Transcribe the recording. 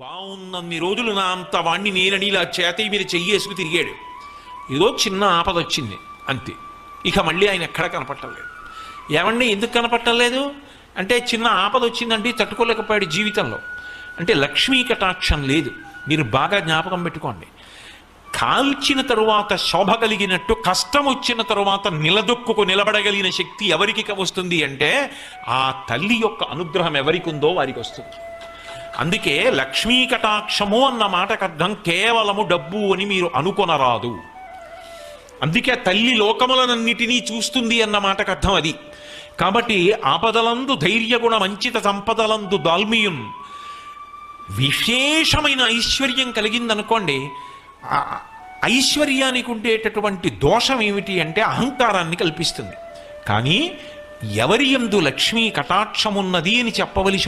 బాగున్నన్ని రోజులు నా అంత వాణ్ణి నేనని ఇలా చేతి మీద చెయ్యేసుకు తిరిగాడు. ఏదో చిన్న ఆపద వచ్చింది అంతే. ఇక మళ్ళీ ఆయన ఎక్కడ కనపట్టలేదు. ఏమండి ఎందుకు కనపట్టలేదు అంటే, చిన్న ఆపద వచ్చిందంటే తట్టుకోలేకపోయాడు జీవితంలో. అంటే లక్ష్మీ కటాక్షం లేదు. మీరు బాగా జ్ఞాపకం పెట్టుకోండి. కాల్చిన తరువాత శోభ కలిగినట్టు కష్టం వచ్చిన తరువాత నిలదొక్కుకు నిలబడగలిగిన శక్తి ఎవరికి వస్తుంది అంటే, ఆ తల్లి యొక్క అనుగ్రహం ఎవరికి ఉందో వారికి వస్తుంది. అందుకే లక్ష్మీ కటాక్షము అన్న మాటకు అర్థం కేవలము డబ్బు అని మీరు అనుకొనరాదు. అందుకే తల్లి లోకములనన్నిటినీ చూస్తుంది అన్న మాటకు అర్థం అది. కాబట్టి ఆపదలందు ధైర్యగుణ మంచిత సంపదలందు దాల్మియున్, విశేషమైన ఐశ్వర్యం కలిగిందనుకోండి, ఐశ్వర్యానికి ఉండేటటువంటి దోషం ఏమిటి అంటే అహంకారాన్ని కల్పిస్తుంది. కానీ ఎవరి యందు లక్ష్మీ కటాక్షమున్నది అని చెప్పవలసి